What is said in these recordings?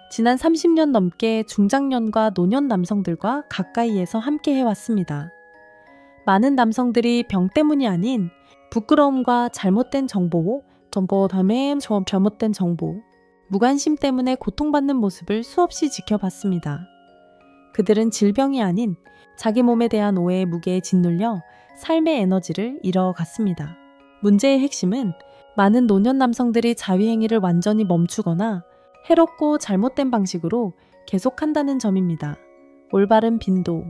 지난 30년 넘게 중장년과 노년 남성들과 가까이에서 함께 해왔습니다. 많은 남성들이 병 때문이 아닌 부끄러움과 잘못된 정보, 잘못된 정보, 무관심 때문에 고통받는 모습을 수없이 지켜봤습니다. 그들은 질병이 아닌 자기 몸에 대한 오해의 무게에 짓눌려 삶의 에너지를 잃어갔습니다. 문제의 핵심은 많은 노년 남성들이 자위행위를 완전히 멈추거나 해롭고 잘못된 방식으로 계속한다는 점입니다. 올바른 빈도,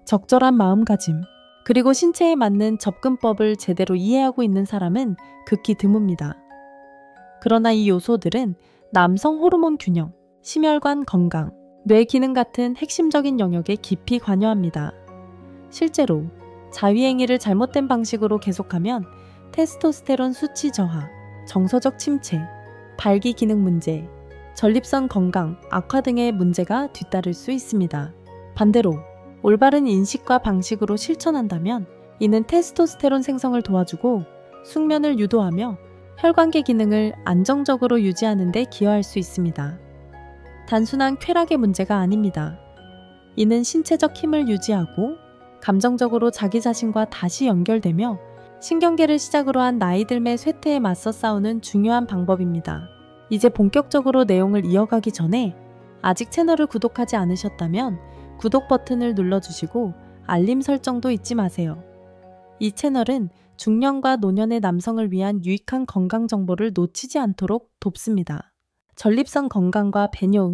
적절한 마음가짐, 그리고 신체에 맞는 접근법을 제대로 이해하고 있는 사람은 극히 드뭅니다. 그러나 이 요소들은 남성 호르몬 균형, 심혈관 건강, 뇌 기능 같은 핵심적인 영역에 깊이 관여합니다. 실제로 자위행위를 잘못된 방식으로 계속하면 테스토스테론 수치 저하, 정서적 침체, 발기 기능 문제, 전립선 건강 악화 등의 문제가 뒤따를 수 있습니다. 반대로 올바른 인식과 방식으로 실천한다면 이는 테스토스테론 생성을 도와주고 숙면을 유도하며 혈관계 기능을 안정적으로 유지하는 데 기여할 수 있습니다. 단순한 쾌락의 문제가 아닙니다. 이는 신체적 힘을 유지하고 감정적으로 자기 자신과 다시 연결되며 신경계를 시작으로 한 나이들매 쇠퇴에 맞서 싸우는 중요한 방법입니다. 이제 본격적으로 내용을 이어가기 전에 아직 채널을 구독하지 않으셨다면 구독 버튼을 눌러주시고 알림 설정도 잊지 마세요. 이 채널은 중년과 노년의 남성을 위한 유익한 건강 정보를 놓치지 않도록 돕습니다. 전립선 건강과 배뇨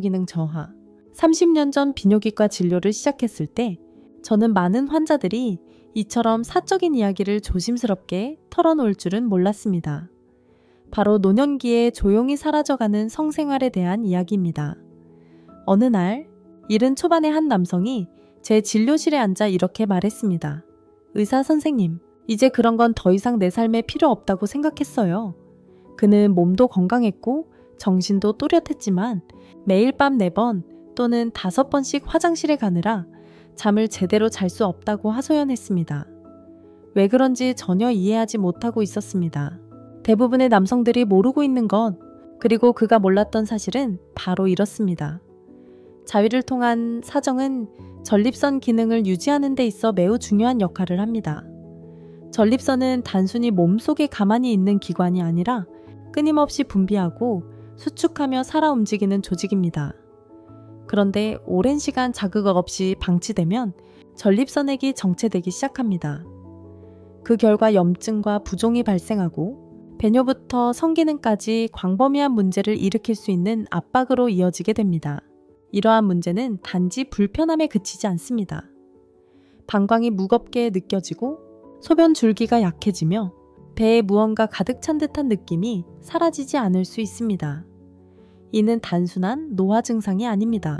기능 저하. 30년 전 비뇨기과 진료를 시작했을 때 저는 많은 환자들이 이처럼 사적인 이야기를 조심스럽게 털어놓을 줄은 몰랐습니다. 바로 노년기에 조용히 사라져가는 성생활에 대한 이야기입니다. 어느 날 70 초반의 한 남성이 제 진료실에 앉아 이렇게 말했습니다. 의사 선생님, 이제 그런 건 더 이상 내 삶에 필요 없다고 생각했어요. 그는 몸도 건강했고 정신도 또렷했지만 매일 밤 4번 또는 5번씩 화장실에 가느라 잠을 제대로 잘 수 없다고 하소연했습니다. 왜 그런지 전혀 이해하지 못하고 있었습니다. 대부분의 남성들이 모르고 있는 것, 그리고 그가 몰랐던 사실은 바로 이렇습니다. 자위를 통한 사정은 전립선 기능을 유지하는 데 있어 매우 중요한 역할을 합니다. 전립선은 단순히 몸속에 가만히 있는 기관이 아니라 끊임없이 분비하고 수축하며 살아 움직이는 조직입니다. 그런데 오랜 시간 자극 없이 방치되면 전립선액이 정체되기 시작합니다. 그 결과 염증과 부종이 발생하고 배뇨부터 성기능까지 광범위한 문제를 일으킬 수 있는 압박으로 이어지게 됩니다. 이러한 문제는 단지 불편함에 그치지 않습니다. 방광이 무겁게 느껴지고 소변 줄기가 약해지며 배에 무언가 가득 찬 듯한 느낌이 사라지지 않을 수 있습니다. 이는 단순한 노화 증상이 아닙니다.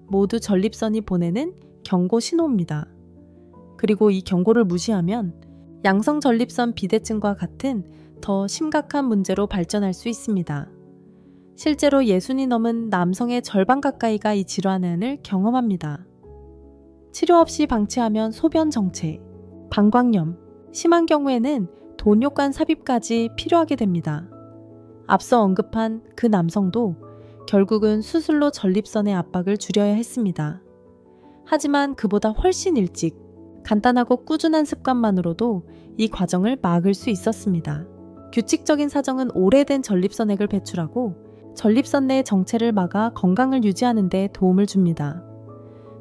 모두 전립선이 보내는 경고 신호입니다. 그리고 이 경고를 무시하면 양성 전립선 비대증과 같은 더 심각한 문제로 발전할 수 있습니다. 실제로 60이 넘은 남성의 절반 가까이가 이 질환을 경험합니다. 치료 없이 방치하면 소변 정체, 방광염, 심한 경우에는 돈욕관 삽입까지 필요하게 됩니다. 앞서 언급한 그 남성도 결국은 수술로 전립선의 압박을 줄여야 했습니다. 하지만 그보다 훨씬 일찍 간단하고 꾸준한 습관만으로도 이 과정을 막을 수 있었습니다. 규칙적인 사정은 오래된 전립선액을 배출하고 전립선 내 정체를 막아 건강을 유지하는 데 도움을 줍니다.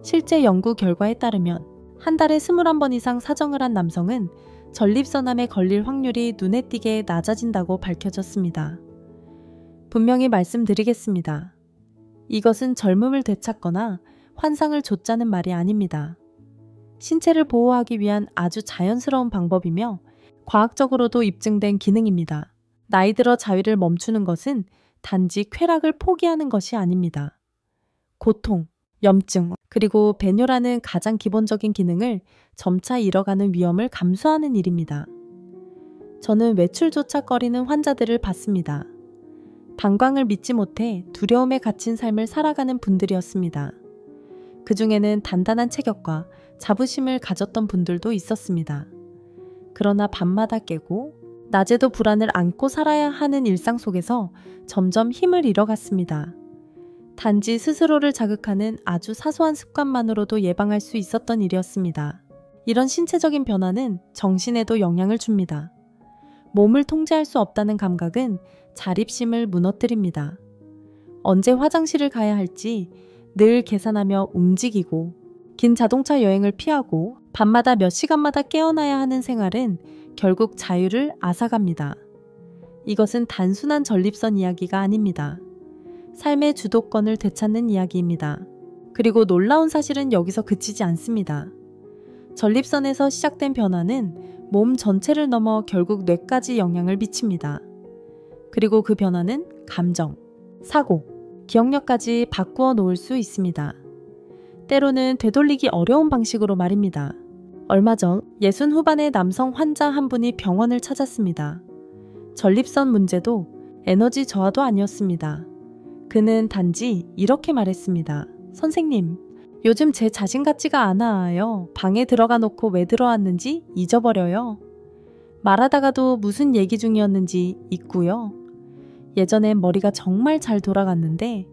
실제 연구 결과에 따르면 한 달에 21번 이상 사정을 한 남성은 전립선암에 걸릴 확률이 눈에 띄게 낮아진다고 밝혀졌습니다. 분명히 말씀드리겠습니다. 이것은 젊음을 되찾거나 환상을 좇자는 말이 아닙니다. 신체를 보호하기 위한 아주 자연스러운 방법이며 과학적으로도 입증된 기능입니다. 나이 들어 자위를 멈추는 것은 단지 쾌락을 포기하는 것이 아닙니다. 고통, 염증, 그리고 배뇨라는 가장 기본적인 기능을 점차 잃어가는 위험을 감수하는 일입니다. 저는 외출조차 꺼리는 환자들을 봤습니다. 방광을 믿지 못해 두려움에 갇힌 삶을 살아가는 분들이었습니다. 그 중에는 단단한 체격과 자부심을 가졌던 분들도 있었습니다. 그러나 밤마다 깨고 낮에도 불안을 안고 살아야 하는 일상 속에서 점점 힘을 잃어갔습니다. 단지 스스로를 자극하는 아주 사소한 습관만으로도 예방할 수 있었던 일이었습니다. 이런 신체적인 변화는 정신에도 영향을 줍니다. 몸을 통제할 수 없다는 감각은 자립심을 무너뜨립니다. 언제 화장실을 가야 할지 늘 계산하며 움직이고, 긴 자동차 여행을 피하고 밤마다 몇 시간마다 깨어나야 하는 생활은 결국 자유를 앗아갑니다. 이것은 단순한 전립선 이야기가 아닙니다. 삶의 주도권을 되찾는 이야기입니다. 그리고 놀라운 사실은 여기서 그치지 않습니다. 전립선에서 시작된 변화는 몸 전체를 넘어 결국 뇌까지 영향을 미칩니다. 그리고 그 변화는 감정, 사고, 기억력까지 바꾸어 놓을 수 있습니다. 때로는 되돌리기 어려운 방식으로 말입니다. 얼마 전 60 후반의 남성 환자 한 분이 병원을 찾았습니다. 전립선 문제도 에너지 저하도 아니었습니다. 그는 단지 이렇게 말했습니다. 선생님, 요즘 제 자신 같지가 않아요. 방에 들어가 놓고 왜 들어왔는지 잊어버려요. 말하다가도 무슨 얘기 중이었는지 잊고요. 예전엔 머리가 정말 잘 돌아갔는데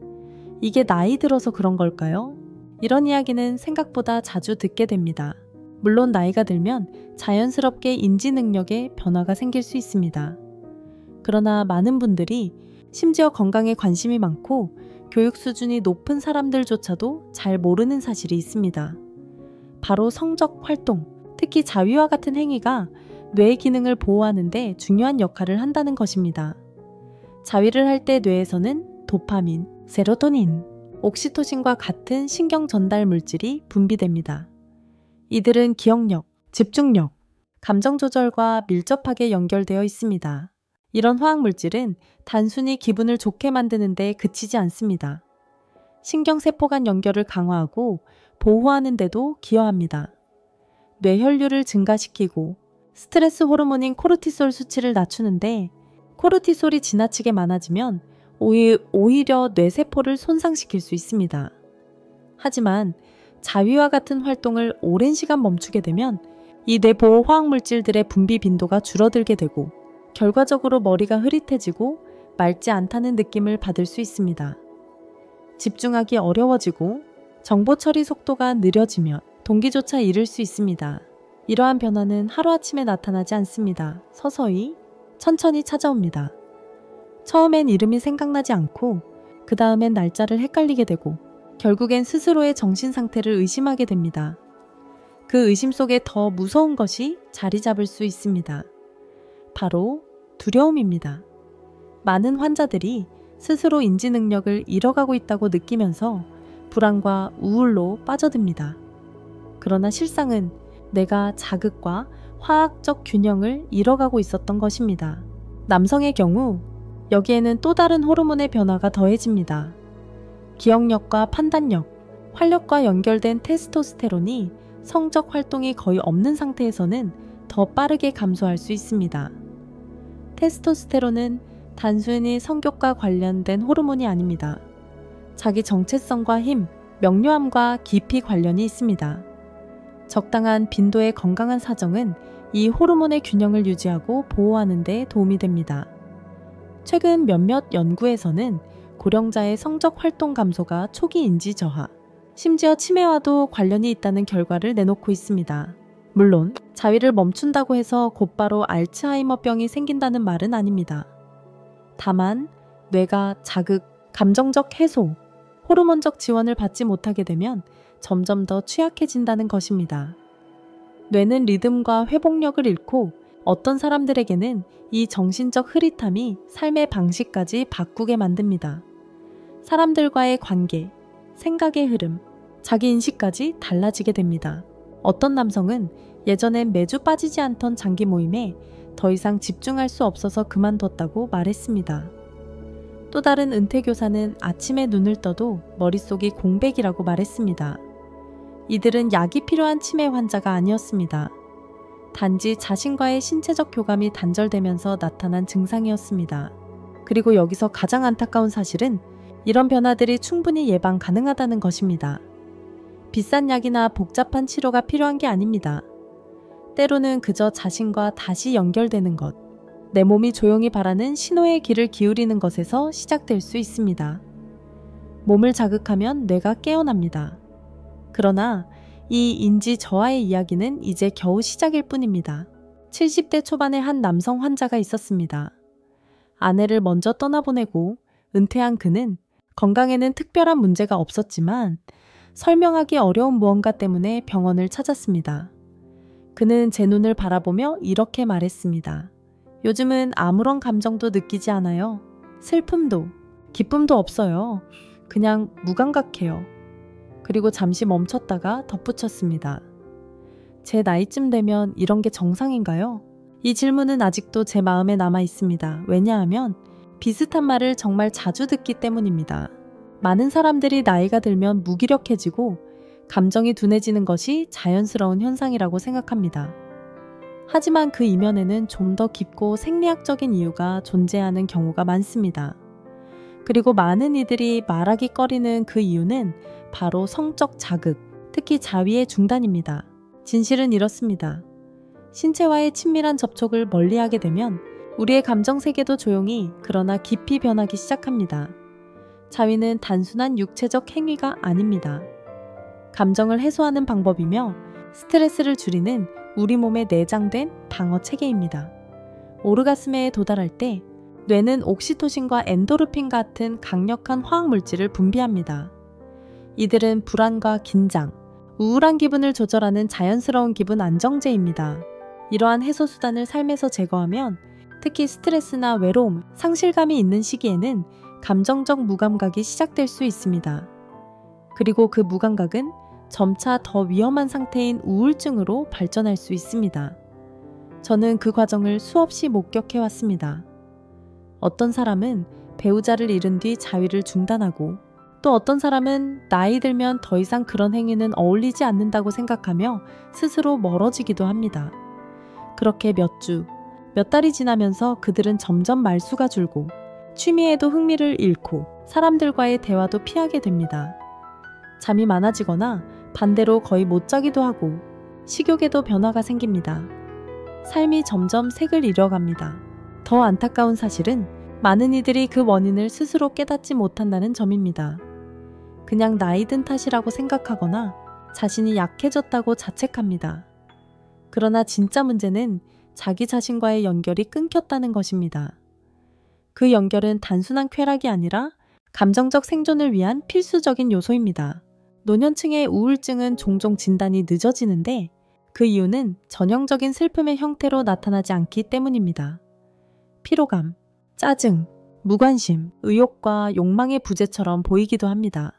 이게 나이 들어서 그런 걸까요? 이런 이야기는 생각보다 자주 듣게 됩니다. 물론 나이가 들면 자연스럽게 인지 능력에 변화가 생길 수 있습니다. 그러나 많은 분들이 심지어 건강에 관심이 많고 교육 수준이 높은 사람들조차도 잘 모르는 사실이 있습니다. 바로 성적 활동, 특히 자위와 같은 행위가 뇌의 기능을 보호하는 데 중요한 역할을 한다는 것입니다. 자위를 할 때 뇌에서는 도파민, 세로토닌, 옥시토신과 같은 신경 전달 물질이 분비됩니다. 이들은 기억력, 집중력, 감정 조절과 밀접하게 연결되어 있습니다. 이런 화학 물질은 단순히 기분을 좋게 만드는 데 그치지 않습니다. 신경세포 간 연결을 강화하고 보호하는 데도 기여합니다. 뇌혈류를 증가시키고 스트레스 호르몬인 코르티솔 수치를 낮추는데, 코르티솔이 지나치게 많아지면 오히려 뇌세포를 손상시킬 수 있습니다. 하지만 자위와 같은 활동을 오랜 시간 멈추게 되면 이 뇌보호 화학물질들의 분비 빈도가 줄어들게 되고, 결과적으로 머리가 흐릿해지고 맑지 않다는 느낌을 받을 수 있습니다. 집중하기 어려워지고 정보 처리 속도가 느려지면 동기조차 잃을 수 있습니다. 이러한 변화는 하루아침에 나타나지 않습니다. 서서히, 천천히 찾아옵니다. 처음엔 이름이 생각나지 않고 그 다음엔 날짜를 헷갈리게 되고 결국엔 스스로의 정신 상태를 의심하게 됩니다. 그 의심 속에 더 무서운 것이 자리 잡을 수 있습니다. 바로 두려움입니다. 많은 환자들이 스스로 인지 능력을 잃어가고 있다고 느끼면서 불안과 우울로 빠져듭니다. 그러나 실상은 내가 자극과 화학적 균형을 잃어가고 있었던 것입니다. 남성의 경우 여기에는 또 다른 호르몬의 변화가 더해집니다. 기억력과 판단력, 활력과 연결된 테스토스테론이 성적 활동이 거의 없는 상태에서는 더 빠르게 감소할 수 있습니다. 테스토스테론은 단순히 성욕과 관련된 호르몬이 아닙니다. 자기 정체성과 힘, 명료함과 깊이 관련이 있습니다. 적당한 빈도의 건강한 사정은 이 호르몬의 균형을 유지하고 보호하는 데 도움이 됩니다. 최근 몇몇 연구에서는 고령자의 성적 활동 감소가 초기 인지 저하, 심지어 치매와도 관련이 있다는 결과를 내놓고 있습니다. 물론 자위를 멈춘다고 해서 곧바로 알츠하이머병이 생긴다는 말은 아닙니다. 다만 뇌가 자극, 감정적 해소, 호르몬적 지원을 받지 못하게 되면 점점 더 취약해진다는 것입니다. 뇌는 리듬과 회복력을 잃고 어떤 사람들에게는 이 정신적 흐릿함이 삶의 방식까지 바꾸게 만듭니다. 사람들과의 관계, 생각의 흐름, 자기 인식까지 달라지게 됩니다. 어떤 남성은 예전엔 매주 빠지지 않던 장기 모임에 더 이상 집중할 수 없어서 그만뒀다고 말했습니다. 또 다른 은퇴교사는 아침에 눈을 떠도 머릿속이 공백이라고 말했습니다. 이들은 약이 필요한 치매 환자가 아니었습니다. 단지 자신과의 신체적 교감이 단절되면서 나타난 증상이었습니다. 그리고 여기서 가장 안타까운 사실은 이런 변화들이 충분히 예방 가능하다는 것입니다. 비싼 약이나 복잡한 치료가 필요한 게 아닙니다. 때로는 그저 자신과 다시 연결되는 것, 내 몸이 조용히 바라는 신호의 귀를 기울이는 것에서 시작될 수 있습니다. 몸을 자극하면 뇌가 깨어납니다. 그러나 이 인지 저하의 이야기는 이제 겨우 시작일 뿐입니다. 70대 초반의 한 남성 환자가 있었습니다. 아내를 먼저 떠나보내고 은퇴한 그는 건강에는 특별한 문제가 없었지만 설명하기 어려운 무언가 때문에 병원을 찾았습니다. 그는 제 눈을 바라보며 이렇게 말했습니다. 요즘은 아무런 감정도 느끼지 않아요. 슬픔도, 기쁨도 없어요. 그냥 무감각해요. 그리고 잠시 멈췄다가 덧붙였습니다. 제 나이쯤 되면 이런 게 정상인가요? 이 질문은 아직도 제 마음에 남아 있습니다. 왜냐하면 비슷한 말을 정말 자주 듣기 때문입니다. 많은 사람들이 나이가 들면 무기력해지고 감정이 둔해지는 것이 자연스러운 현상이라고 생각합니다. 하지만 그 이면에는 좀 더 깊고 생리학적인 이유가 존재하는 경우가 많습니다. 그리고 많은 이들이 말하기 꺼리는 그 이유는 바로 성적 자극, 특히 자위의 중단입니다. 진실은 이렇습니다. 신체와의 친밀한 접촉을 멀리하게 되면 우리의 감정 세계도 조용히 그러나 깊이 변하기 시작합니다. 자위는 단순한 육체적 행위가 아닙니다. 감정을 해소하는 방법이며 스트레스를 줄이는 우리 몸에 내장된 방어 체계입니다. 오르가스메에 도달할 때 뇌는 옥시토신과 엔도르핀 같은 강력한 화학 물질을 분비합니다. 이들은 불안과 긴장, 우울한 기분을 조절하는 자연스러운 기분 안정제입니다. 이러한 해소 수단을 삶에서 제거하면 특히 스트레스나 외로움, 상실감이 있는 시기에는 감정적 무감각이 시작될 수 있습니다. 그리고 그 무감각은 점차 더 위험한 상태인 우울증으로 발전할 수 있습니다. 저는 그 과정을 수없이 목격해 왔습니다. 어떤 사람은 배우자를 잃은 뒤 자위를 중단하고 또 어떤 사람은 나이 들면 더 이상 그런 행위는 어울리지 않는다고 생각하며 스스로 멀어지기도 합니다. 그렇게 몇 주, 몇 달이 지나면서 그들은 점점 말수가 줄고 취미에도 흥미를 잃고 사람들과의 대화도 피하게 됩니다. 잠이 많아지거나 반대로 거의 못 자기도 하고 식욕에도 변화가 생깁니다. 삶이 점점 색을 잃어갑니다. 더 안타까운 사실은 많은 이들이 그 원인을 스스로 깨닫지 못한다는 점입니다. 그냥 나이 든 탓이라고 생각하거나 자신이 약해졌다고 자책합니다. 그러나 진짜 문제는 자기 자신과의 연결이 끊겼다는 것입니다. 그 연결은 단순한 쾌락이 아니라 감정적 생존을 위한 필수적인 요소입니다. 노년층의 우울증은 종종 진단이 늦어지는데 그 이유는 전형적인 슬픔의 형태로 나타나지 않기 때문입니다. 피로감, 짜증, 무관심, 의욕과 욕망의 부재처럼 보이기도 합니다.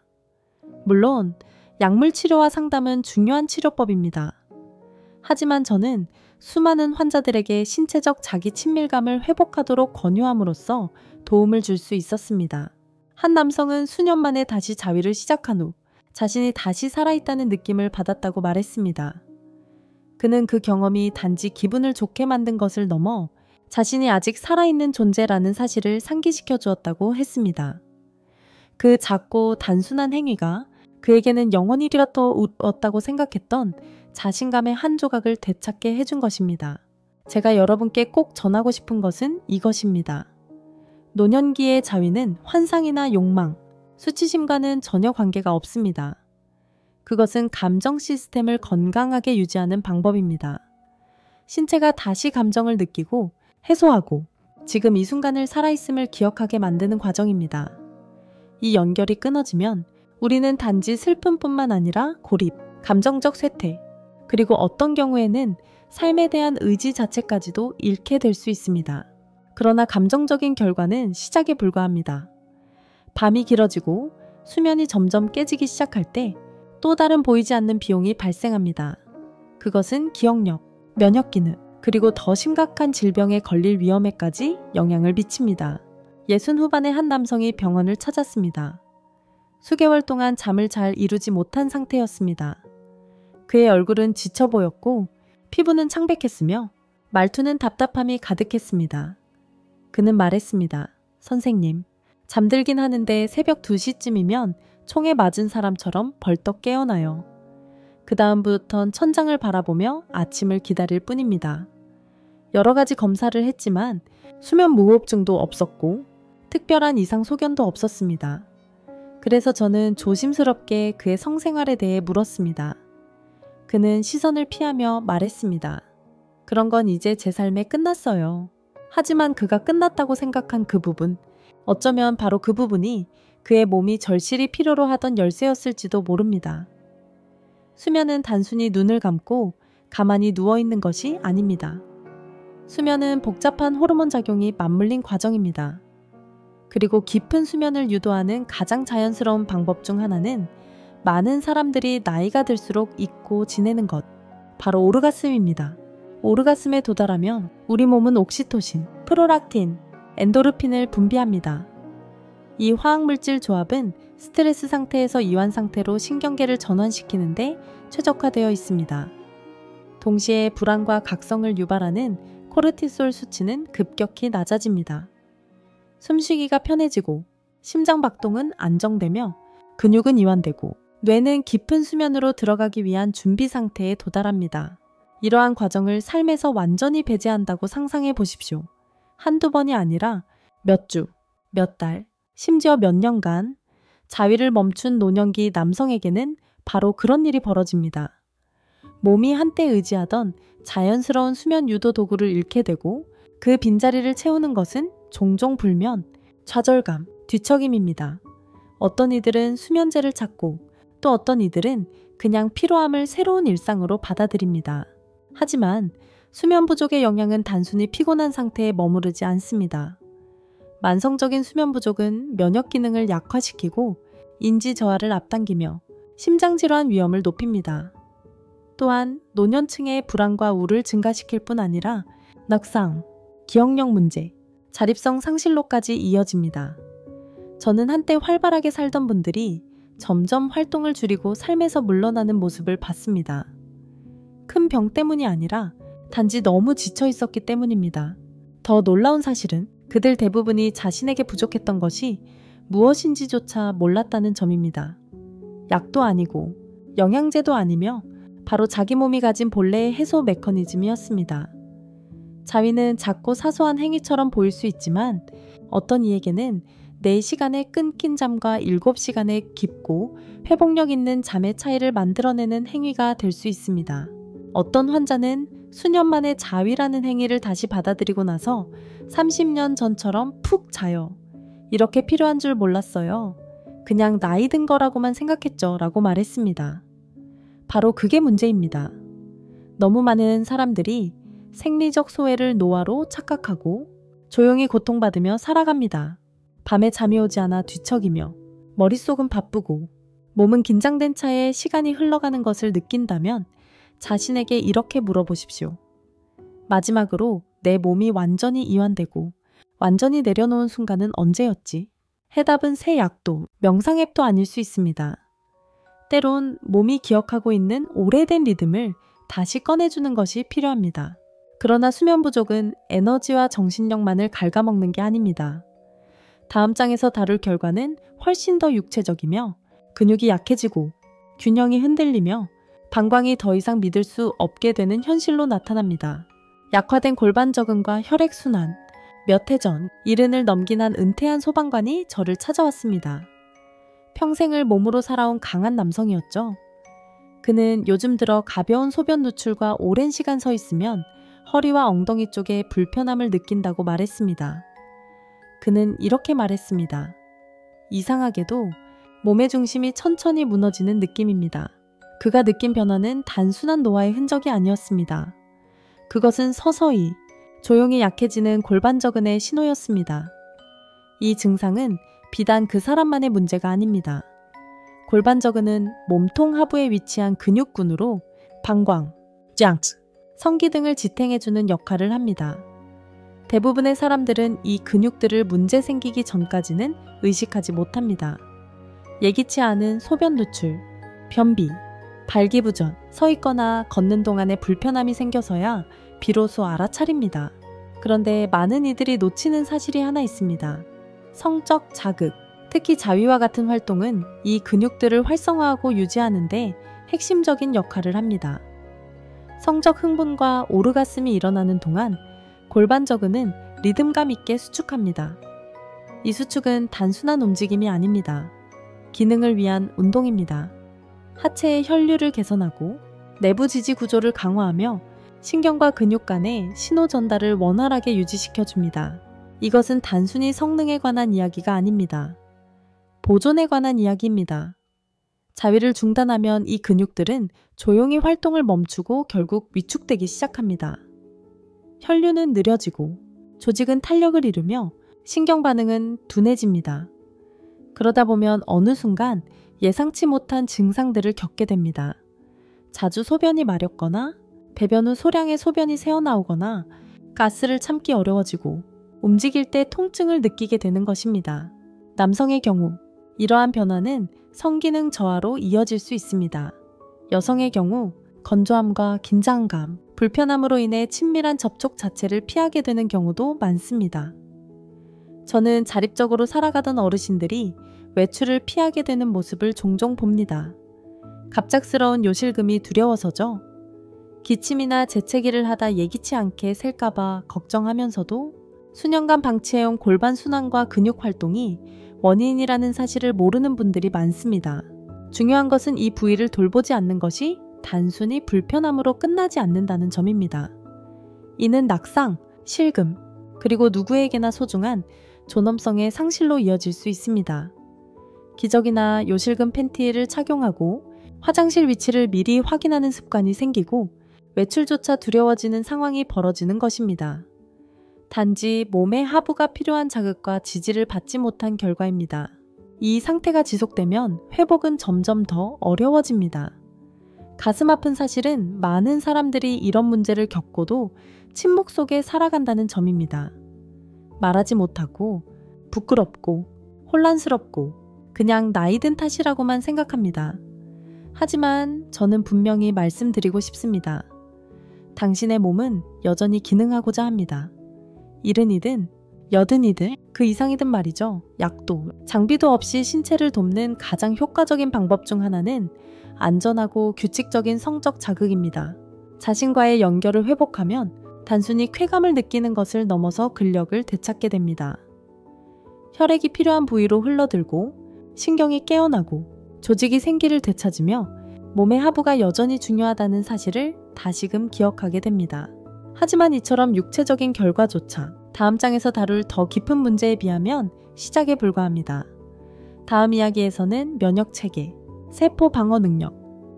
물론 약물 치료와 상담은 중요한 치료법입니다. 하지만 저는 수많은 환자들에게 신체적 자기 친밀감을 회복하도록 권유함으로써 도움을 줄 수 있었습니다. 한 남성은 수년 만에 다시 자위를 시작한 후 자신이 다시 살아있다는 느낌을 받았다고 말했습니다. 그는 그 경험이 단지 기분을 좋게 만든 것을 넘어 자신이 아직 살아있는 존재라는 사실을 상기시켜 주었다고 했습니다. 그 작고 단순한 행위가 그에게는 영원히 이루었다고 생각했던 자신감의 한 조각을 되찾게 해준 것입니다. 제가 여러분께 꼭 전하고 싶은 것은 이것입니다. 노년기의 자위는 환상이나 욕망, 수치심과는 전혀 관계가 없습니다. 그것은 감정 시스템을 건강하게 유지하는 방법입니다. 신체가 다시 감정을 느끼고 해소하고 지금 이 순간을 살아있음을 기억하게 만드는 과정입니다. 이 연결이 끊어지면 우리는 단지 슬픔뿐만 아니라 고립, 감정적 쇠퇴, 그리고 어떤 경우에는 삶에 대한 의지 자체까지도 잃게 될 수 있습니다. 그러나 감정적인 결과는 시작에 불과합니다. 밤이 길어지고 수면이 점점 깨지기 시작할 때 또 다른 보이지 않는 비용이 발생합니다. 그것은 기억력, 면역 기능, 그리고 더 심각한 질병에 걸릴 위험에까지 영향을 미칩니다. 60 후반의 한 남성이 병원을 찾았습니다. 수개월 동안 잠을 잘 이루지 못한 상태였습니다. 그의 얼굴은 지쳐 보였고 피부는 창백했으며 말투는 답답함이 가득했습니다. 그는 말했습니다. 선생님, 잠들긴 하는데 새벽 2시쯤이면 총에 맞은 사람처럼 벌떡 깨어나요. 그 다음부턴 천장을 바라보며 아침을 기다릴 뿐입니다. 여러 가지 검사를 했지만 수면 무호흡증도 없었고 특별한 이상 소견도 없었습니다. 그래서 저는 조심스럽게 그의 성생활에 대해 물었습니다. 그는 시선을 피하며 말했습니다. 그런 건 이제 제 삶에 끝났어요. 하지만 그가 끝났다고 생각한 그 부분, 어쩌면 바로 그 부분이 그의 몸이 절실히 필요로 하던 열쇠였을지도 모릅니다. 수면은 단순히 눈을 감고 가만히 누워있는 것이 아닙니다. 수면은 복잡한 호르몬 작용이 맞물린 과정입니다. 그리고 깊은 수면을 유도하는 가장 자연스러운 방법 중 하나는 많은 사람들이 나이가 들수록 잊고 지내는 것, 바로 오르가슴입니다. 오르가슴에 도달하면 우리 몸은 옥시토신, 프로락틴, 엔도르핀을 분비합니다. 이 화학물질 조합은 스트레스 상태에서 이완 상태로 신경계를 전환시키는데 최적화되어 있습니다. 동시에 불안과 각성을 유발하는 코르티솔 수치는 급격히 낮아집니다. 숨쉬기가 편해지고 심장박동은 안정되며 근육은 이완되고 뇌는 깊은 수면으로 들어가기 위한 준비 상태에 도달합니다. 이러한 과정을 삶에서 완전히 배제한다고 상상해 보십시오. 한두 번이 아니라 몇 주, 몇 달, 심지어 몇 년간 자위를 멈춘 노년기 남성에게는 바로 그런 일이 벌어집니다. 몸이 한때 의지하던 자연스러운 수면 유도 도구를 잃게 되고 그 빈자리를 채우는 것은 종종 불면, 좌절감, 뒤척임입니다. 어떤 이들은 수면제를 찾고 또 어떤 이들은 그냥 피로함을 새로운 일상으로 받아들입니다. 하지만 수면 부족의 영향은 단순히 피곤한 상태에 머무르지 않습니다. 만성적인 수면 부족은 면역 기능을 약화시키고 인지 저하를 앞당기며 심장질환 위험을 높입니다. 또한 노년층의 불안과 우를 증가시킬 뿐 아니라 넉상, 기억력 문제, 자립성 상실로까지 이어집니다. 저는 한때 활발하게 살던 분들이 점점 활동을 줄이고 삶에서 물러나는 모습을 봤습니다. 큰 병 때문이 아니라 단지 너무 지쳐 있었기 때문입니다. 더 놀라운 사실은 그들 대부분이 자신에게 부족했던 것이 무엇인지조차 몰랐다는 점입니다. 약도 아니고 영양제도 아니며 바로 자기 몸이 가진 본래의 해소 메커니즘이었습니다. 자위는 작고 사소한 행위처럼 보일 수 있지만 어떤 이에게는 4시간의 끊긴 잠과 7시간의 깊고 회복력 있는 잠의 차이를 만들어내는 행위가 될 수 있습니다. 어떤 환자는 수년 만에 자위라는 행위를 다시 받아들이고 나서 30년 전처럼 푹 자요. 이렇게 필요한 줄 몰랐어요. 그냥 나이 든 거라고만 생각했죠. 라고 말했습니다. 바로 그게 문제입니다. 너무 많은 사람들이 생리적 소외를 노화로 착각하고 조용히 고통받으며 살아갑니다. 밤에 잠이 오지 않아 뒤척이며 머릿속은 바쁘고 몸은 긴장된 차에 시간이 흘러가는 것을 느낀다면 자신에게 이렇게 물어보십시오. 마지막으로 내 몸이 완전히 이완되고 완전히 내려놓은 순간은 언제였지? 해답은 새 약도, 명상 앱도 아닐 수 있습니다. 때론 몸이 기억하고 있는 오래된 리듬을 다시 꺼내주는 것이 필요합니다. 그러나 수면 부족은 에너지와 정신력만을 갉아먹는 게 아닙니다. 다음 장에서 다룰 결과는 훨씬 더 육체적이며 근육이 약해지고 균형이 흔들리며 방광이 더 이상 믿을 수 없게 되는 현실로 나타납니다. 약화된 골반 적응과 혈액순환, 몇 해 전 이른을 넘긴 한 은퇴한 소방관이 저를 찾아왔습니다. 평생을 몸으로 살아온 강한 남성이었죠. 그는 요즘 들어 가벼운 소변 누출과 오랜 시간 서 있으면 허리와 엉덩이 쪽에 불편함을 느낀다고 말했습니다. 그는 이렇게 말했습니다. 이상하게도 몸의 중심이 천천히 무너지는 느낌입니다. 그가 느낀 변화는 단순한 노화의 흔적이 아니었습니다. 그것은 서서히 조용히 약해지는 골반저근의 신호였습니다. 이 증상은 비단 그 사람만의 문제가 아닙니다. 골반저근은 몸통 하부에 위치한 근육군으로 방광, 장스, 성기 등을 지탱해주는 역할을 합니다. 대부분의 사람들은 이 근육들을 문제 생기기 전까지는 의식하지 못합니다. 예기치 않은 소변 누출, 변비, 발기부전, 서 있거나 걷는 동안에 불편함이 생겨서야 비로소 알아차립니다. 그런데 많은 이들이 놓치는 사실이 하나 있습니다. 성적 자극, 특히 자위와 같은 활동은 이 근육들을 활성화하고 유지하는데 핵심적인 역할을 합니다. 성적 흥분과 오르가슴이 일어나는 동안 골반저근은 리듬감 있게 수축합니다. 이 수축은 단순한 움직임이 아닙니다. 기능을 위한 운동입니다. 하체의 혈류를 개선하고 내부 지지 구조를 강화하며 신경과 근육 간의 신호 전달을 원활하게 유지시켜줍니다. 이것은 단순히 성능에 관한 이야기가 아닙니다. 보존에 관한 이야기입니다. 자위를 중단하면 이 근육들은 조용히 활동을 멈추고 결국 위축되기 시작합니다. 혈류는 느려지고 조직은 탄력을 이루며 신경 반응은 둔해집니다. 그러다 보면 어느 순간 예상치 못한 증상들을 겪게 됩니다. 자주 소변이 마렵거나 배변 후 소량의 소변이 새어나오거나 가스를 참기 어려워지고 움직일 때 통증을 느끼게 되는 것입니다. 남성의 경우 이러한 변화는 성기능 저하로 이어질 수 있습니다. 여성의 경우 건조함과 긴장감, 불편함으로 인해 친밀한 접촉 자체를 피하게 되는 경우도 많습니다. 저는 자립적으로 살아가던 어르신들이 외출을 피하게 되는 모습을 종종 봅니다. 갑작스러운 요실금이 두려워서죠. 기침이나 재채기를 하다 예기치 않게 셀까봐 걱정하면서도 수년간 방치해온 골반 순환과 근육 활동이 원인이라는 사실을 모르는 분들이 많습니다. 중요한 것은 이 부위를 돌보지 않는 것이 단순히 불편함으로 끝나지 않는다는 점입니다. 이는 낙상, 실금, 그리고 누구에게나 소중한 존엄성의 상실로 이어질 수 있습니다. 기저귀나 요실금 팬티를 착용하고 화장실 위치를 미리 확인하는 습관이 생기고 외출조차 두려워지는 상황이 벌어지는 것입니다. 단지 몸의 하부가 필요한 자극과 지지를 받지 못한 결과입니다. 이 상태가 지속되면 회복은 점점 더 어려워집니다. 가슴 아픈 사실은 많은 사람들이 이런 문제를 겪고도 침묵 속에 살아간다는 점입니다. 말하지 못하고 부끄럽고 혼란스럽고 그냥 나이 든 탓이라고만 생각합니다. 하지만 저는 분명히 말씀드리고 싶습니다. 당신의 몸은 여전히 기능하고자 합니다. 70이든 80이든 그 이상이든 말이죠. 약도, 장비도 없이 신체를 돕는 가장 효과적인 방법 중 하나는 안전하고 규칙적인 성적 자극입니다. 자신과의 연결을 회복하면 단순히 쾌감을 느끼는 것을 넘어서 근력을 되찾게 됩니다. 혈액이 필요한 부위로 흘러들고 신경이 깨어나고 조직이 생기를 되찾으며 몸의 하부가 여전히 중요하다는 사실을 다시금 기억하게 됩니다. 하지만 이처럼 육체적인 결과조차 다음 장에서 다룰 더 깊은 문제에 비하면 시작에 불과합니다. 다음 이야기에서는 면역체계, 세포 방어 능력,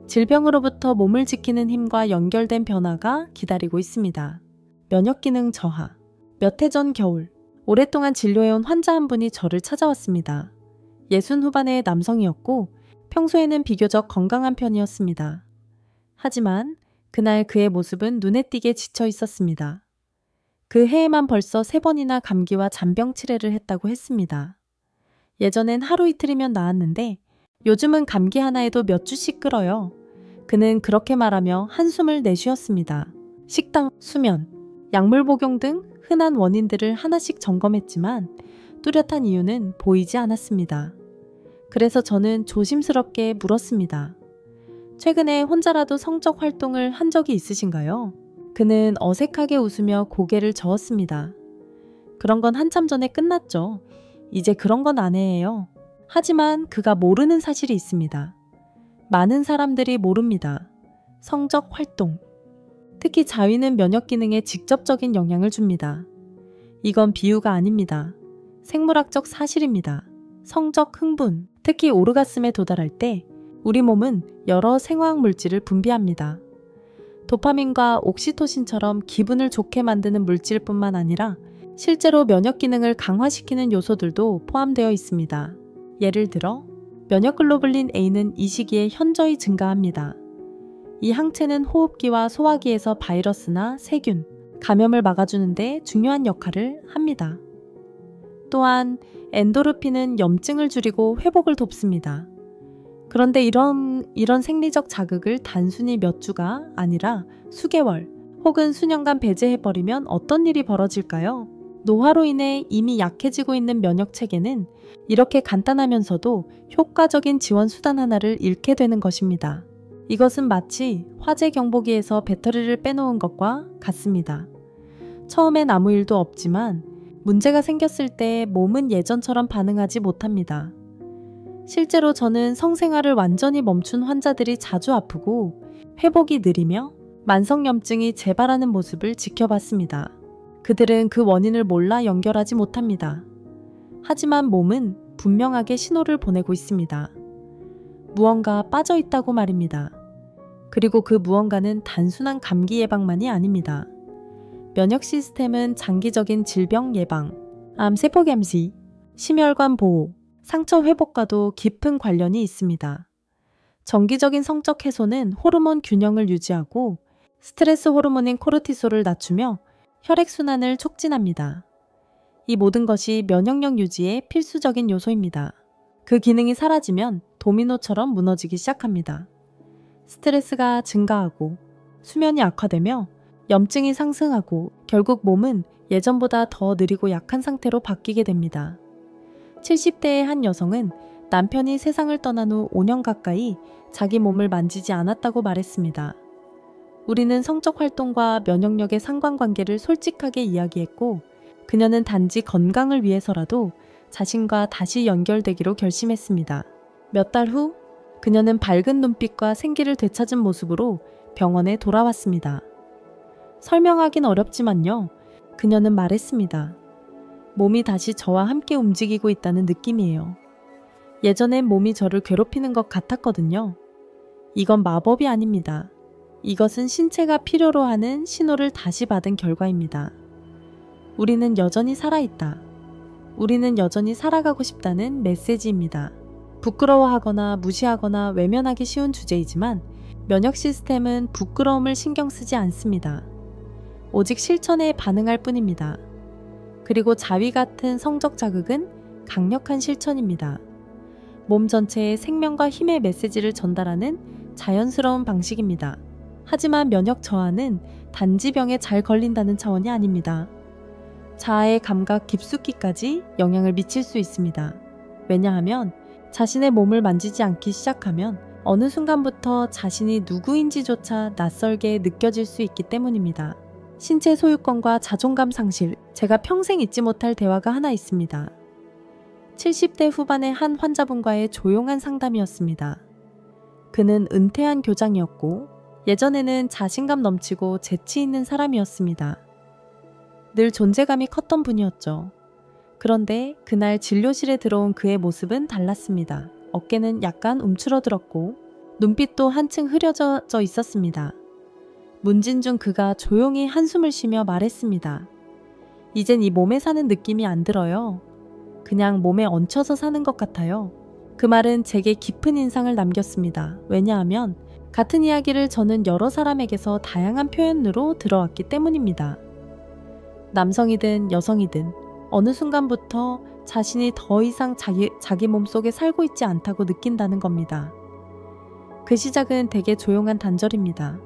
질병으로부터 몸을 지키는 힘과 연결된 변화가 기다리고 있습니다. 면역기능 저하. 몇 해 전 겨울, 오랫동안 진료해온 환자 한 분이 저를 찾아왔습니다. 60 후반의 남성이었고 평소에는 비교적 건강한 편이었습니다. 하지만 그날 그의 모습은 눈에 띄게 지쳐 있었습니다. 그 해에만 벌써 3번이나 감기와 잔병 치레를 했다고 했습니다. 예전엔 하루 이틀이면 나았는데 요즘은 감기 하나에도 몇 주씩 끓어요. 그는 그렇게 말하며 한숨을 내쉬었습니다. 식당, 수면, 약물 복용 등 흔한 원인들을 하나씩 점검했지만 뚜렷한 이유는 보이지 않았습니다. 그래서 저는 조심스럽게 물었습니다. 최근에 혼자라도 성적 활동을 한 적이 있으신가요? 그는 어색하게 웃으며 고개를 저었습니다. 그런 건 한참 전에 끝났죠. 이제 그런 건 안 해요. 하지만 그가 모르는 사실이 있습니다. 많은 사람들이 모릅니다. 성적 활동. 특히 자위는 면역 기능에 직접적인 영향을 줍니다. 이건 비유가 아닙니다. 생물학적 사실입니다. 성적 흥분, 특히 오르가슴에 도달할 때 우리 몸은 여러 생화학 물질을 분비합니다. 도파민과 옥시토신처럼 기분을 좋게 만드는 물질뿐만 아니라 실제로 면역 기능을 강화시키는 요소들도 포함되어 있습니다. 예를 들어 면역글로불린 A는 이 시기에 현저히 증가합니다. 이 항체는 호흡기와 소화기에서 바이러스나 세균, 감염을 막아주는 데 중요한 역할을 합니다. 또한 엔도르핀은 염증을 줄이고 회복을 돕습니다. 그런데 이런 생리적 자극을 단순히 몇 주가 아니라 수개월 혹은 수년간 배제해버리면 어떤 일이 벌어질까요? 노화로 인해 이미 약해지고 있는 면역체계는 이렇게 간단하면서도 효과적인 지원 수단 하나를 잃게 되는 것입니다. 이것은 마치 화재 경보기에서 배터리를 빼놓은 것과 같습니다. 처음엔 아무 일도 없지만 문제가 생겼을 때 몸은 예전처럼 반응하지 못합니다. 실제로 저는 성생활을 완전히 멈춘 환자들이 자주 아프고 회복이 느리며 만성염증이 재발하는 모습을 지켜봤습니다. 그들은 그 원인을 몰라 연결하지 못합니다. 하지만 몸은 분명하게 신호를 보내고 있습니다. 무언가 빠져있다고 말입니다. 그리고 그 무언가는 단순한 감기 예방만이 아닙니다. 면역 시스템은 장기적인 질병 예방, 암세포 감시, 심혈관 보호, 상처 회복과도 깊은 관련이 있습니다. 정기적인 성적 해소는 호르몬 균형을 유지하고 스트레스 호르몬인 코르티솔을 낮추며 혈액순환을 촉진합니다. 이 모든 것이 면역력 유지에 필수적인 요소입니다. 그 기능이 사라지면 도미노처럼 무너지기 시작합니다. 스트레스가 증가하고 수면이 악화되며 염증이 상승하고 결국 몸은 예전보다 더 느리고 약한 상태로 바뀌게 됩니다. 70대의 한 여성은 남편이 세상을 떠난 후 5년 가까이 자기 몸을 만지지 않았다고 말했습니다. 우리는 성적 활동과 면역력의 상관관계를 솔직하게 이야기했고 그녀는 단지 건강을 위해서라도 자신과 다시 연결되기로 결심했습니다. 몇 달 후 그녀는 밝은 눈빛과 생기를 되찾은 모습으로 병원에 돌아왔습니다. 설명하긴 어렵지만요. 그녀는 말했습니다. 몸이 다시 저와 함께 움직이고 있다는 느낌이에요. 예전엔 몸이 저를 괴롭히는 것 같았거든요. 이건 마법이 아닙니다. 이것은 신체가 필요로 하는 신호를 다시 받은 결과입니다. 우리는 여전히 살아있다. 우리는 여전히 살아가고 싶다는 메시지입니다. 부끄러워하거나 무시하거나 외면하기 쉬운 주제이지만 면역 시스템은 부끄러움을 신경 쓰지 않습니다. 오직 실천에 반응할 뿐입니다. 그리고 자위 같은 성적 자극은 강력한 실천입니다. 몸 전체에 생명과 힘의 메시지를 전달하는 자연스러운 방식입니다. 하지만 면역 저하는 단지 병에 잘 걸린다는 차원이 아닙니다. 자아의 감각 깊숙이까지 영향을 미칠 수 있습니다. 왜냐하면 자신의 몸을 만지지 않기 시작하면 어느 순간부터 자신이 누구인지조차 낯설게 느껴질 수 있기 때문입니다. 신체 소유권과 자존감 상실, 제가 평생 잊지 못할 대화가 하나 있습니다. 70대 후반의 한 환자분과의 조용한 상담이었습니다. 그는 은퇴한 교장이었고 예전에는 자신감 넘치고 재치 있는 사람이었습니다. 늘 존재감이 컸던 분이었죠. 그런데 그날 진료실에 들어온 그의 모습은 달랐습니다. 어깨는 약간 움츠러들었고 눈빛도 한층 흐려져 있었습니다. 문진 중 그가 조용히 한숨을 쉬며 말했습니다. 이젠 이 몸에 사는 느낌이 안 들어요. 그냥 몸에 얹혀서 사는 것 같아요. 그 말은 제게 깊은 인상을 남겼습니다. 왜냐하면 같은 이야기를 저는 여러 사람에게서 다양한 표현으로 들어왔기 때문입니다. 남성이든 여성이든 어느 순간부터 자신이 더 이상 자기 몸속에 살고 있지 않다고 느낀다는 겁니다. 그 시작은 되게 조용한 단절입니다.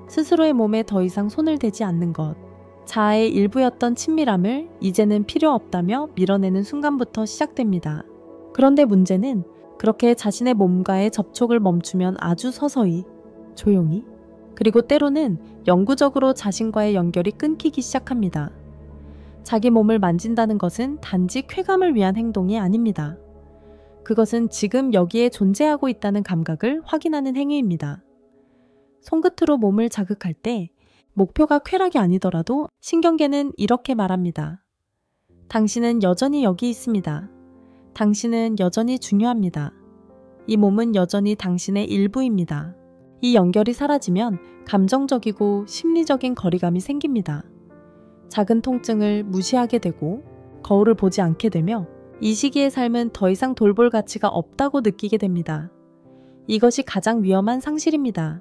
스스로의 몸에 더 이상 손을 대지 않는 것, 자아의 일부였던 친밀함을 이제는 필요 없다며 밀어내는 순간부터 시작됩니다. 그런데 문제는 그렇게 자신의 몸과의 접촉을 멈추면 아주 서서히, 조용히, 그리고 때로는 영구적으로 자신과의 연결이 끊기기 시작합니다. 자기 몸을 만진다는 것은 단지 쾌감을 위한 행동이 아닙니다. 그것은 지금 여기에 존재하고 있다는 감각을 확인하는 행위입니다. 손끝으로 몸을 자극할 때 목표가 쾌락이 아니더라도 신경계는 이렇게 말합니다. 당신은 여전히 여기 있습니다. 당신은 여전히 중요합니다. 이 몸은 여전히 당신의 일부입니다. 이 연결이 사라지면 감정적이고 심리적인 거리감이 생깁니다. 작은 통증을 무시하게 되고 거울을 보지 않게 되며 이 시기의 삶은 더 이상 돌볼 가치가 없다고 느끼게 됩니다. 이것이 가장 위험한 상실입니다.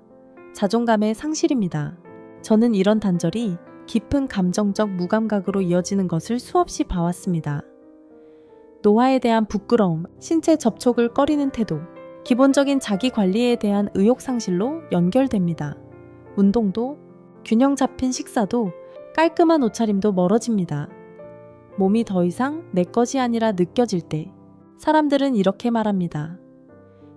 자존감의 상실입니다. 저는 이런 단절이 깊은 감정적 무감각으로 이어지는 것을 수없이 봐왔습니다. 노화에 대한 부끄러움, 신체 접촉을 꺼리는 태도, 기본적인 자기 관리에 대한 의욕 상실로 연결됩니다. 운동도, 균형 잡힌 식사도, 깔끔한 옷차림도 멀어집니다. 몸이 더 이상 내 것이 아니라 느껴질 때 사람들은 이렇게 말합니다.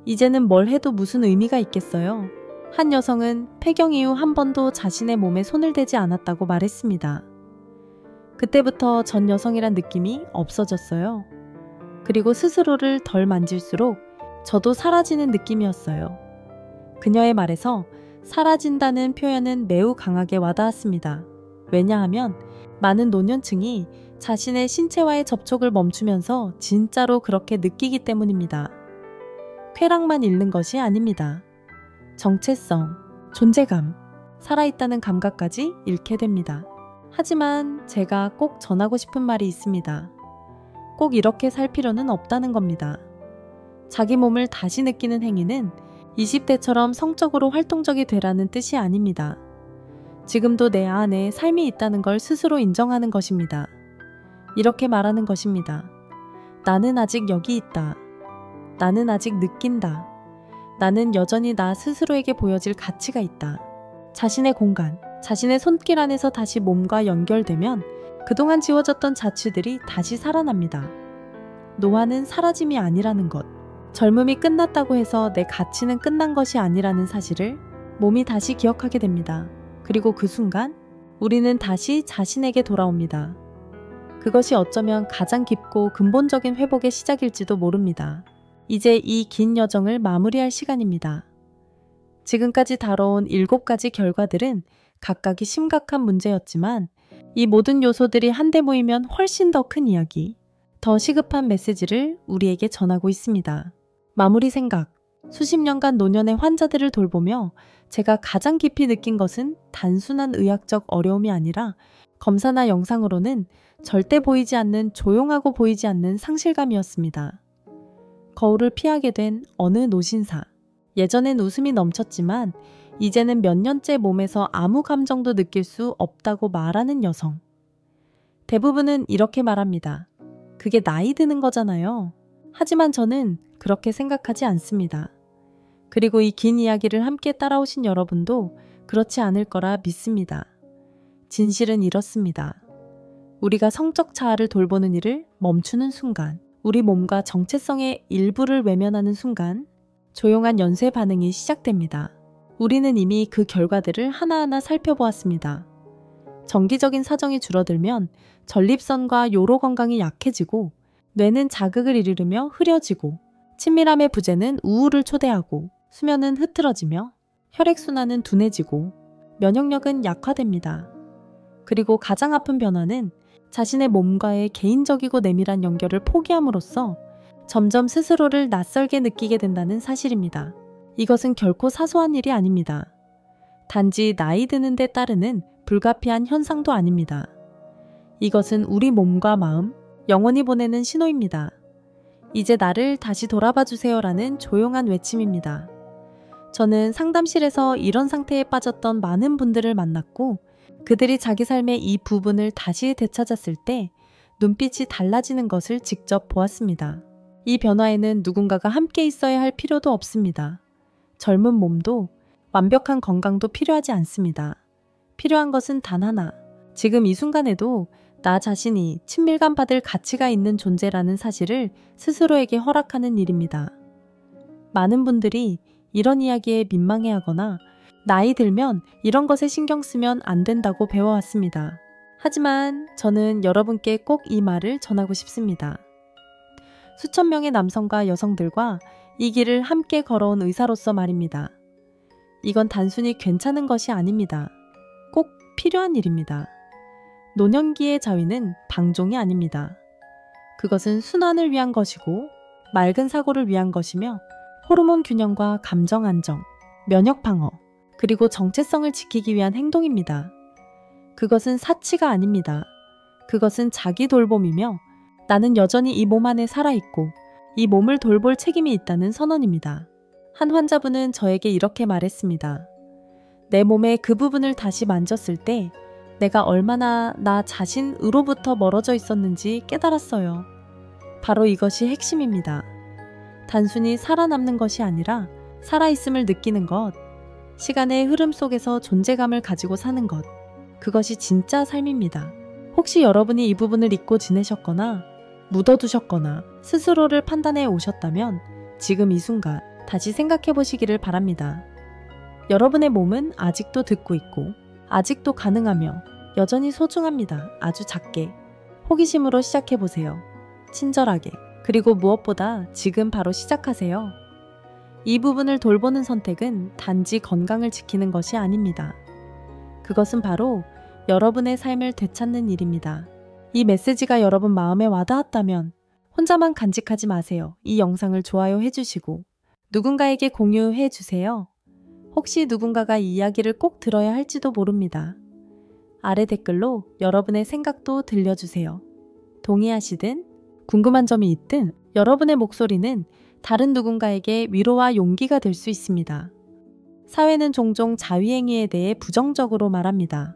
이제는 뭘 해도 무슨 의미가 있겠어요? 한 여성은 폐경 이후 한 번도 자신의 몸에 손을 대지 않았다고 말했습니다. 그때부터 전 여성이란 느낌이 없어졌어요. 그리고 스스로를 덜 만질수록 저도 사라지는 느낌이었어요. 그녀의 말에서 사라진다는 표현은 매우 강하게 와닿았습니다. 왜냐하면 많은 노년층이 자신의 신체와의 접촉을 멈추면서 진짜로 그렇게 느끼기 때문입니다. 쾌락만 잃는 것이 아닙니다. 정체성, 존재감, 살아있다는 감각까지 잃게 됩니다. 하지만 제가 꼭 전하고 싶은 말이 있습니다. 꼭 이렇게 살 필요는 없다는 겁니다. 자기 몸을 다시 느끼는 행위는 20대처럼 성적으로 활동적이 되라는 뜻이 아닙니다. 지금도 내 안에 삶이 있다는 걸 스스로 인정하는 것입니다. 이렇게 말하는 것입니다. 나는 아직 여기 있다. 나는 아직 느낀다. 나는 여전히 나 스스로에게 보여질 가치가 있다. 자신의 공간, 자신의 손길 안에서 다시 몸과 연결되면 그동안 지워졌던 자취들이 다시 살아납니다. 노화는 사라짐이 아니라는 것, 젊음이 끝났다고 해서 내 가치는 끝난 것이 아니라는 사실을 몸이 다시 기억하게 됩니다. 그리고 그 순간 우리는 다시 자신에게 돌아옵니다. 그것이 어쩌면 가장 깊고 근본적인 회복의 시작일지도 모릅니다. 이제 이 긴 여정을 마무리할 시간입니다. 지금까지 다뤄온 7가지 결과들은 각각이 심각한 문제였지만 이 모든 요소들이 한데 모이면 훨씬 더 큰 이야기, 더 시급한 메시지를 우리에게 전하고 있습니다. 마무리 생각. 수십 년간 노년의 환자들을 돌보며 제가 가장 깊이 느낀 것은 단순한 의학적 어려움이 아니라 검사나 영상으로는 절대 보이지 않는 조용하고 보이지 않는 상실감이었습니다. 거울을 피하게 된 어느 노신사. 예전엔 웃음이 넘쳤지만 이제는 몇 년째 몸에서 아무 감정도 느낄 수 없다고 말하는 여성. 대부분은 이렇게 말합니다. 그게 나이 드는 거잖아요. 하지만 저는 그렇게 생각하지 않습니다. 그리고 이 긴 이야기를 함께 따라오신 여러분도 그렇지 않을 거라 믿습니다. 진실은 이렇습니다. 우리가 성적 자아를 돌보는 일을 멈추는 순간, 우리 몸과 정체성의 일부를 외면하는 순간 조용한 연쇄 반응이 시작됩니다. 우리는 이미 그 결과들을 하나하나 살펴보았습니다. 정기적인 사정이 줄어들면 전립선과 요로 건강이 약해지고 뇌는 자극을 잃으며 흐려지고 친밀함의 부재는 우울을 초래하고 수면은 흐트러지며 혈액순환은 둔해지고 면역력은 약화됩니다. 그리고 가장 아픈 변화는 자신의 몸과의 개인적이고 내밀한 연결을 포기함으로써 점점 스스로를 낯설게 느끼게 된다는 사실입니다. 이것은 결코 사소한 일이 아닙니다. 단지 나이 드는 데 따르는 불가피한 현상도 아닙니다. 이것은 우리 몸과 마음, 영혼이 보내는 신호입니다. 이제 나를 다시 돌아봐 주세요라는 조용한 외침입니다. 저는 상담실에서 이런 상태에 빠졌던 많은 분들을 만났고 그들이 자기 삶의 이 부분을 다시 되찾았을 때 눈빛이 달라지는 것을 직접 보았습니다. 이 변화에는 누군가가 함께 있어야 할 필요도 없습니다. 젊은 몸도 완벽한 건강도 필요하지 않습니다. 필요한 것은 단 하나, 지금 이 순간에도 나 자신이 친밀감 받을 가치가 있는 존재라는 사실을 스스로에게 허락하는 일입니다. 많은 분들이 이런 이야기에 민망해하거나 나이 들면 이런 것에 신경 쓰면 안 된다고 배워왔습니다. 하지만 저는 여러분께 꼭 이 말을 전하고 싶습니다. 수천 명의 남성과 여성들과 이 길을 함께 걸어온 의사로서 말입니다. 이건 단순히 괜찮은 것이 아닙니다. 꼭 필요한 일입니다. 노년기의 자위는 방종이 아닙니다. 그것은 순환을 위한 것이고 맑은 사고를 위한 것이며 호르몬 균형과 감정 안정, 면역 방어, 그리고 정체성을 지키기 위한 행동입니다. 그것은 사치가 아닙니다. 그것은 자기 돌봄이며 나는 여전히 이 몸 안에 살아있고 이 몸을 돌볼 책임이 있다는 선언입니다. 한 환자분은 저에게 이렇게 말했습니다. 내 몸의 그 부분을 다시 만졌을 때 내가 얼마나 나 자신으로부터 멀어져 있었는지 깨달았어요. 바로 이것이 핵심입니다. 단순히 살아남는 것이 아니라 살아있음을 느끼는 것, 시간의 흐름 속에서 존재감을 가지고 사는 것, 그것이 진짜 삶입니다. 혹시 여러분이 이 부분을 잊고 지내셨거나 묻어두셨거나 스스로를 판단해 오셨다면 지금 이 순간 다시 생각해 보시기를 바랍니다. 여러분의 몸은 아직도 듣고 있고 아직도 가능하며 여전히 소중합니다. 아주 작게. 호기심으로 시작해보세요. 친절하게. 그리고 무엇보다 지금 바로 시작하세요. 이 부분을 돌보는 선택은 단지 건강을 지키는 것이 아닙니다. 그것은 바로 여러분의 삶을 되찾는 일입니다. 이 메시지가 여러분 마음에 와닿았다면 혼자만 간직하지 마세요. 이 영상을 좋아요 해주시고 누군가에게 공유해주세요. 혹시 누군가가 이 이야기를 꼭 들어야 할지도 모릅니다. 아래 댓글로 여러분의 생각도 들려주세요. 동의하시든 궁금한 점이 있든 여러분의 목소리는 다른 누군가에게 위로와 용기가 될 수 있습니다. 사회는 종종 자위행위에 대해 부정적으로 말합니다.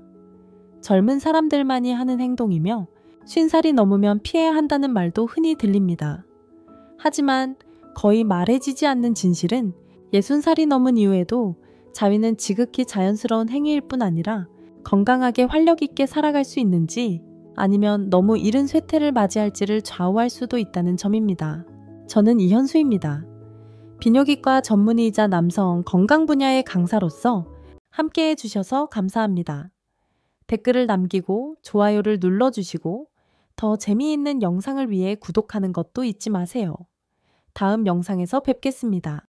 젊은 사람들만이 하는 행동이며 50살이 넘으면 피해야 한다는 말도 흔히 들립니다. 하지만 거의 말해지지 않는 진실은 60살이 넘은 이후에도 자위는 지극히 자연스러운 행위일 뿐 아니라 건강하게 활력 있게 살아갈 수 있는지 아니면 너무 이른 쇠퇴를 맞이할지를 좌우할 수도 있다는 점입니다. 저는 이현수입니다. 비뇨기과 전문의이자 남성 건강 분야의 강사로서 함께 해주셔서 감사합니다. 댓글을 남기고 좋아요를 눌러주시고 더 재미있는 영상을 위해 구독하는 것도 잊지 마세요. 다음 영상에서 뵙겠습니다.